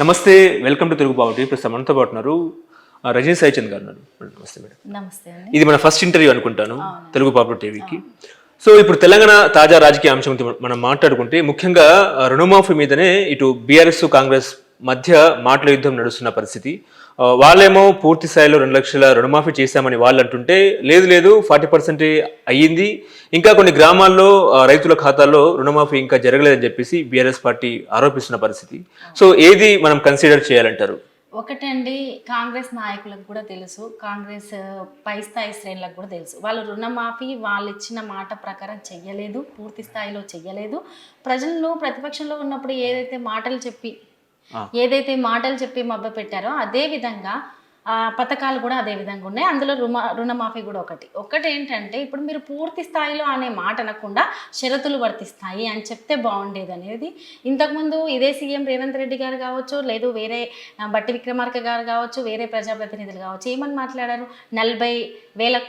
నమస్తే, welcome to Telugu poverty. ప్రస్తుతం మనతో పాటు ఉన్నారు రజనీ సాయిచంద్ గారు ఉన్నారు. నమస్తే మేడం. నమస్తే అండి. ఇది మన ఫస్ట్ ఇంటర్వ్యూ అనుకుంటాను తెలుగు పావర్టీ టీవీకి. సో ఇప్పుడు తెలంగాణ తాజా రాజకీయ అంశం మనం మాట్లాడుకుంటే ముఖ్యంగా రుణమాఫీ మీదనే ఇటు బీఆర్ఎస్ కాంగ్రెస్ మధ్య మాటల యుద్ధం నడుస్తున్న పరిస్థితి. వాళ్ళేమో పూర్తి స్థాయిలో 2 లక్షల రుణమాఫీ చేశామని వాళ్ళు అంటుంటే, లేదు 40% అయ్యింది, ఇంకా కొన్ని గ్రామాల్లో రైతుల ఖాతాల్లో రుణమాఫీ ఇంకా జరగలేదని చెప్పేసి బీఆర్ఎస్ పార్టీ ఆరోపిస్తున్న పరిస్థితి. సో ఏది మనం కన్సిడర్ చేయాలంటారు? ఒకటండి, కాంగ్రెస్ నాయకులకు కూడా తెలుసు, కాంగ్రెస్ పై స్థాయి శ్రేణులకు కూడా తెలుసు, వాళ్ళు రుణమాఫీ వాళ్ళు ఇచ్చిన మాట ప్రకారం చెయ్యలేదు, పూర్తి స్థాయిలో చెయ్యలేదు. ప్రజలు ప్రతిపక్షంలో ఉన్నప్పుడు ఏదైతే మాటలు చెప్పి మభ్య పెట్టారో అదే విధంగా పథకాలు కూడా అదే విధంగా ఉన్నాయి. అందులో రుణమాఫీ కూడా ఒకటి ఏంటంటే, ఇప్పుడు మీరు పూర్తి స్థాయిలో అనే మాట అనకుండా షరతులు వర్తిస్తాయి అని చెప్తే బాగుండేది అనేది. ఇంతకుముందు ఇదే సీఎం రేవంత్ రెడ్డి గారు కావచ్చు, లేదు వేరే బట్టి విక్రమార్క గారు కావచ్చు, వేరే ప్రజాప్రతినిధులు కావచ్చు, ఏమని మాట్లాడారు? 40,000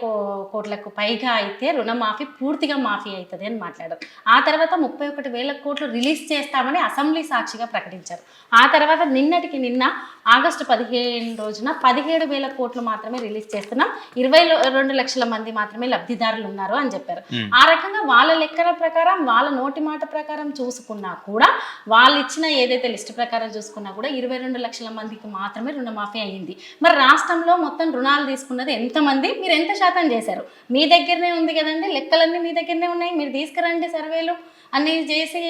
కోట్లకు పైగా అయితే రుణమాఫీ పూర్తిగా మాఫీ అవుతుంది అని మాట్లాడారు. ఆ తర్వాత 31,000 కోట్లు రిలీజ్ చేస్తామని అసెంబ్లీ సాక్షిగా ప్రకటించారు. ఆ తర్వాత నిన్న ఆగస్టు 15 రోజున 17,000 కోట్లు మాత్రమే రిలీజ్ చేస్తున్నాం, 22 లక్షల మంది మాత్రమే లబ్ధిదారులు ఉన్నారు అని చెప్పారు. ఆ రకంగా వాళ్ళ లెక్కల ప్రకారం, వాళ్ళ నోటి మాట ప్రకారం చూసుకున్నా కూడా, వాళ్ళు ఇచ్చిన ఏదైతే లిస్టు ప్రకారం చూసుకున్నా కూడా 22 లక్షల మందికి మాత్రమే రుణమాఫీ అయ్యింది. మరి రాష్ట్రంలో మొత్తం రుణాలు తీసుకున్నది ఎంతమంది, మీరు ఎంత శాతం చేశారు? మీ దగ్గరనే ఉంది కదండి, లెక్కలన్నీ మీ దగ్గరనే ఉన్నాయి, మీరు తీసుకురండి, సర్వేలు అన్నీ చేసి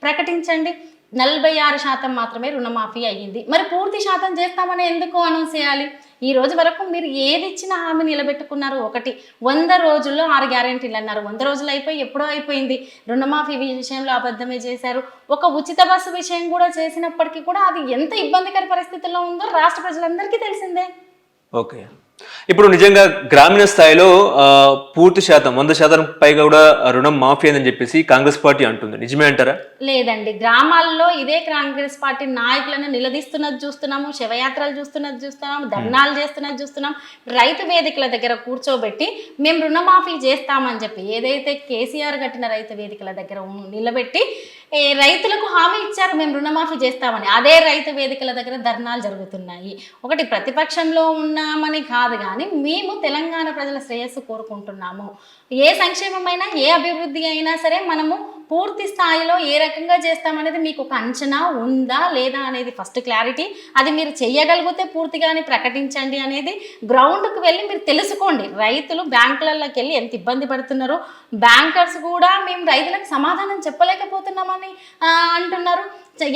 ప్రకటించండి. 46% మాత్రమే రుణమాఫీ అయ్యింది. మరి పూర్తి శాతం చేస్తామని ఎందుకు అనౌన్స్ చేయాలి? ఈ రోజు వరకు మీరు ఏది ఇచ్చిన హామీ నిలబెట్టుకున్నారు? 100 రోజుల్లో 6 గ్యారెంటీలు అన్నారు, 100 రోజులు అయిపోయి ఎప్పుడో అయిపోయింది. రుణమాఫీ విషయంలో అబద్ధమే చేశారు. ఒక ఉచిత బస్సు విషయం కూడా చేసినప్పటికీ కూడా అది ఎంత ఇబ్బందికర పరిస్థితుల్లో ఉందో రాష్ట్ర ప్రజలందరికీ తెలిసిందే. ఓకే, ఇప్పుడు నిజంగా గ్రామీణ స్థాయిలో పూర్తి శాతం 100% పైగా కూడా రుణం మాఫీ అని చెప్పేసి కాంగ్రెస్ పార్టీ అంటుంది, నిజమే అంటారా? లేదండి, గ్రామాల్లో ఇదే కాంగ్రెస్ పార్టీ నాయకులను నిలదీస్తున్నది చూస్తున్నాము, శవయాత్రలు చూస్తున్నాము, ధర్నాలు చేస్తున్నది చూస్తున్నాం. రైతు వేదికల దగ్గర కూర్చోబెట్టి మేము రుణమాఫీ చేస్తామని చెప్పి, ఏదైతే కేసీఆర్ కట్టిన రైతు వేదికల దగ్గర నిలబెట్టి రైతులకు హామీ ఇచ్చారు మేము రుణమాఫీ చేస్తామని, అదే రైతు వేదికల దగ్గర ధర్నాలు జరుగుతున్నాయి. ఒకటి ప్రతిపక్షంలో ఉన్నామని కాదు, కానీ మేము తెలంగాణ ప్రజల శ్రేయస్సు కోరుకుంటున్నాము. ఏ సంక్షేమమైనా, ఏ అభివృద్ధి అయినా సరే మనము పూర్తి స్థాయిలో ఏ రకంగా చేస్తామనేది మీకు ఒక అంచనా ఉందా లేదా అనేది ఫస్ట్ క్లారిటీ. అది మీరు చెయ్యగలిగితే పూర్తిగానే ప్రకటించండి అనేది గ్రౌండ్కి వెళ్ళి మీరు తెలుసుకోండి. రైతులు బ్యాంకులలోకి వెళ్ళి ఎంత ఇబ్బంది పడుతున్నారో, బ్యాంకర్స్ కూడా మేము రైతులకు సమాధానం చెప్పలేకపోతున్నామని అంటున్నారు.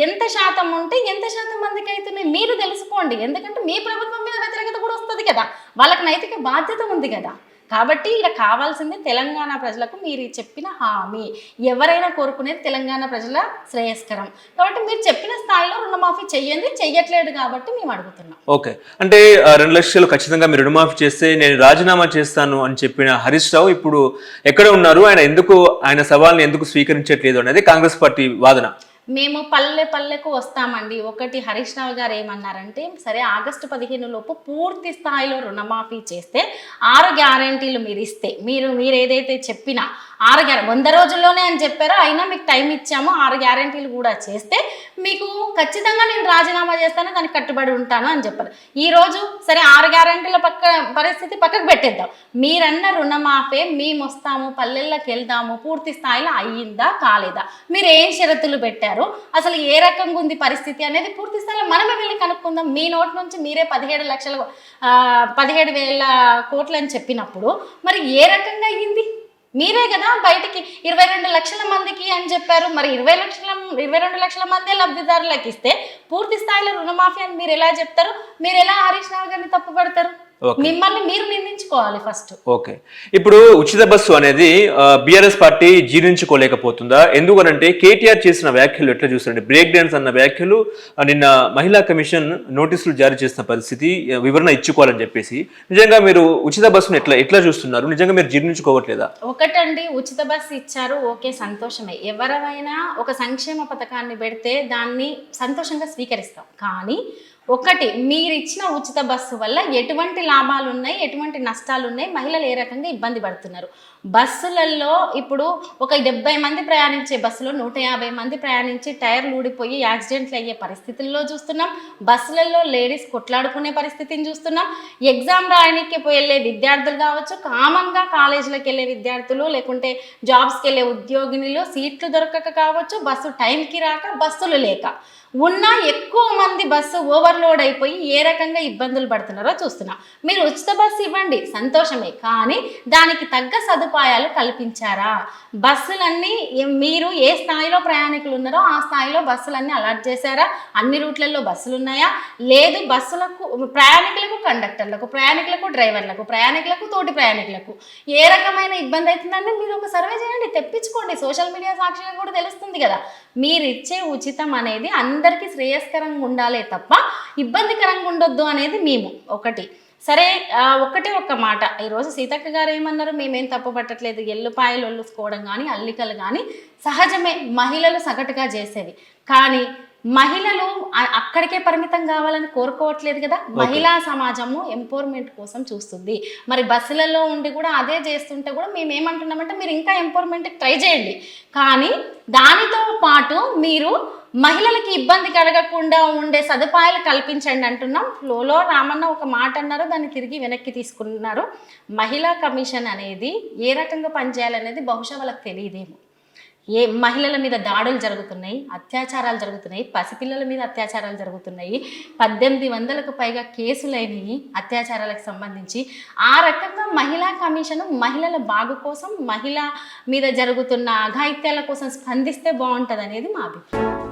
ఎంత శాతం ఉంటే ఎంత శాతం మందికి అవుతున్నాయి మీరు తెలుసుకోండి. ఎందుకంటే మీ ప్రభుత్వం మీద వ్యతిరేకత కూడా వస్తుంది కదా, వాళ్ళకి నైతిక బాధ్యత ఉంది కదా. కాబట్టి ఇక్కడ కావాల్సింది తెలంగాణ ప్రజలకు మీరు చెప్పిన హామీ. ఎవరైనా కోరుకునేది తెలంగాణ ప్రజల శ్రేయస్కరం. కాబట్టి మీరు చెప్పిన స్థాయిలో రుణమాఫీ చెయ్యట్లేదు కాబట్టి మేము అడుగుతున్నాం. ఓకే, అంటే 2 లక్షలు ఖచ్చితంగా మీరు రుణమాఫీ చేస్తే నేను రాజీనామా చేస్తాను అని చెప్పిన హరీష్ రావు ఇప్పుడు ఎక్కడ ఉన్నారు? ఆయన సవాల్ని ఎందుకు స్వీకరించట్లేదు అనేది కాంగ్రెస్ పార్టీ వాదన. మేము పల్లెకు వస్తామండి. ఒకటి, హరీష్ రావు గారు ఏమన్నారంటే, సరే ఆగస్టు 15 లోపు పూర్తి స్థాయిలో రుణమాఫీ చేస్తే 6 గ్యారెంటీలు మీరు ఇస్తే, మీరు ఏదైతే చెప్పినా 100 రోజుల్లోనే అని చెప్పారో, అయినా మీకు టైం ఇచ్చాము, 6 గ్యారెంటీలు కూడా చేస్తే మీకు ఖచ్చితంగా నేను రాజీనామా చేస్తాను, దానికి కట్టుబడి ఉంటాను అని చెప్పారు. ఈరోజు సరే 6 గ్యారెంటీల పరిస్థితి పక్కకు పెట్టేద్దాం, మీరన్న రుణమాఫీ మేము వస్తాము, పల్లెల్లోకి వెళ్దాము, పూర్తి స్థాయిలో అయ్యిందా కాలేదా, మీరు ఏం షరతులు పెట్టారు, అసలు ఏ రకంగా ఉంది పరిస్థితి అనేది పూర్తి స్థాయిలో మనమే వెళ్ళి కనుక్కుందాం. మీ నోటి నుంచి మీరే 17,000 కోట్లు అని చెప్పినప్పుడు మరి ఏ రకంగా అయ్యింది? మీరే కదా బయటికి 22 లక్షల మందికి అని చెప్పారు. మరి 22 లక్షల మంది లబ్ధిదారులకు ఇస్తే పూర్తి స్థాయిలో రుణమాఫీ అని మీరు ఎలా చెప్తారు? మీరు ఎలా హరీష్ రావు గారిని తప్పుపడతారు? మిమ్మల్ని మీరు నిందించుకోవాలి ఫస్ట్. ఓకే, ఇప్పుడు ఉచిత బస్సు అనేది బీఆర్ఎస్ పార్టీ జీర్ణించుకోలేకపోతుందా? ఎందుకనంటే కేటీఆర్ చేసిన వ్యాఖ్యలు ఎట్లా చూస్తారంటే, బ్రేక్ డాన్స్ అన్న వ్యాఖ్యలు, నిన్న మహిళా కమిషన్ నోటీసులు జారీ చేసిన పరిస్థితి, వివరణ ఇచ్చుకోవాలని చెప్పేసి, నిజంగా మీరు ఉచిత బస్సును ఎట్లా చూస్తున్నారు? నిజంగా మీరు జీర్ణించుకోవట్లేదా? ఒకటండి, ఉచిత బస్సు ఇచ్చారు, ఓకే, సంతోషమే. ఎవరైనా ఒక సంక్షేమ పథకాన్ని పెడితే దాన్ని సంతోషంగా స్వీకరిస్తాం. కానీ ఒకటి, మీరు ఇచ్చిన ఉచిత బస్సు వల్ల ఎటువంటి లాభాలు ఉన్నాయి, ఎటువంటి నష్టాలు ఉన్నాయి, మహిళలు ఏ రకంగా ఇబ్బంది పడుతున్నారు, బస్సులలో ఇప్పుడు ఒక 70 మంది ప్రయాణించే బస్సులో 150 మంది ప్రయాణించి టైర్లు ఊడిపోయి యాక్సిడెంట్లు అయ్యే పరిస్థితుల్లో చూస్తున్నాం. బస్సులలో లేడీస్ కొట్లాడుకునే పరిస్థితిని చూస్తున్నాం. ఎగ్జామ్ రాయడానికి వెళ్ళే విద్యార్థులు కావచ్చు, కామన్గా కాలేజీలకు వెళ్ళే విద్యార్థులు, లేకుంటే జాబ్స్కి వెళ్ళే ఉద్యోగినులు సీట్లు దొరకక కావచ్చు, బస్సు టైంకి రాక, బస్సులు లేక ఉన్న ఎక్కువ మంది బస్సు ఓవర్లోడ్ అయిపోయి ఏ రకంగా ఇబ్బందులు పడుతున్నారో చూస్తున్నాం. మీరు ఉచిత బస్సు ఇవ్వండి, సంతోషమే, కానీ దానికి తగ్గ సదుపాయాలు కల్పించారా? బస్సులన్నీ మీరు ఏ స్థాయిలో ప్రయాణికులు ఉన్నారో ఆ స్థాయిలో బస్సులన్నీ అలాట్ చేశారా? అన్ని రూట్లలో బస్సులు ఉన్నాయా? లేదు, బస్సులకు ప్రయాణికులకు, కండక్టర్లకు, ప్రయాణికులకు, డ్రైవర్లకు, ప్రయాణికులకు, తోటి ప్రయాణికులకు ఏ రకమైన ఇబ్బంది అవుతుందని మీరు ఒక సర్వే చేయండి, తెప్పించుకోండి. సోషల్ మీడియా సాక్షిగా కూడా తెలుస్తుంది కదా. మీరు ఇచ్చే ఉచితం అనేది అందరికీ శ్రేయస్కరంగా ఉండాలే తప్ప ఇబ్బందికరంగా ఉండొద్దు అనేది మేము ఒకటి. సరే, ఒకటే ఒక్క మాట, ఈరోజు సీతక్క గారు ఏమన్నారు, మేమేం తప్పు పట్టట్లేదు, ఎల్లుపాయలు ఒల్లుకోవడం కానీ అల్లికలు కానీ సహజమే, మహిళలు సగటుగా చేసేవి. కానీ మహిళలు అక్కడికే పరిమితం కావాలని కోరుకోవట్లేదు కదా. మహిళా సమాజము ఎంపవర్మెంట్ కోసం చూస్తుంది. మరి బస్సులలో ఉండి కూడా అదే చేస్తుంటే కూడా మేము ఏమంటున్నామంటే మీరు ఇంకా ఎంపవర్మెంట్కి ట్రై చేయండి, కానీ దానితో పాటు మీరు మహిళలకి ఇబ్బంది కలగకుండా ఉండే సదుపాయాలు కల్పించండి అంటున్నాం. ఫ్లోలో రామన్న ఒక మాట అన్నారు, దాన్ని తిరిగి వెనక్కి తీసుకున్నారు. మహిళా కమిషన్ అనేది ఏ రకంగా పనిచేయాలనేది బహుశా వాళ్ళకి తెలియదేమో. ఏ మహిళల మీద దాడులు జరుగుతున్నాయి, అత్యాచారాలు జరుగుతున్నాయి, పసిపిల్లల మీద అత్యాచారాలు జరుగుతున్నాయి, 1800కు పైగా కేసులైనవి అత్యాచారాలకు సంబంధించి. ఆ రకంగా మహిళా కమిషన్ మహిళల బాగు కోసం, మహిళ మీద జరుగుతున్న అఘాయిత్యాల కోసం స్పందిస్తే బాగుంటుంది అనేది మా అభిప్రాయం.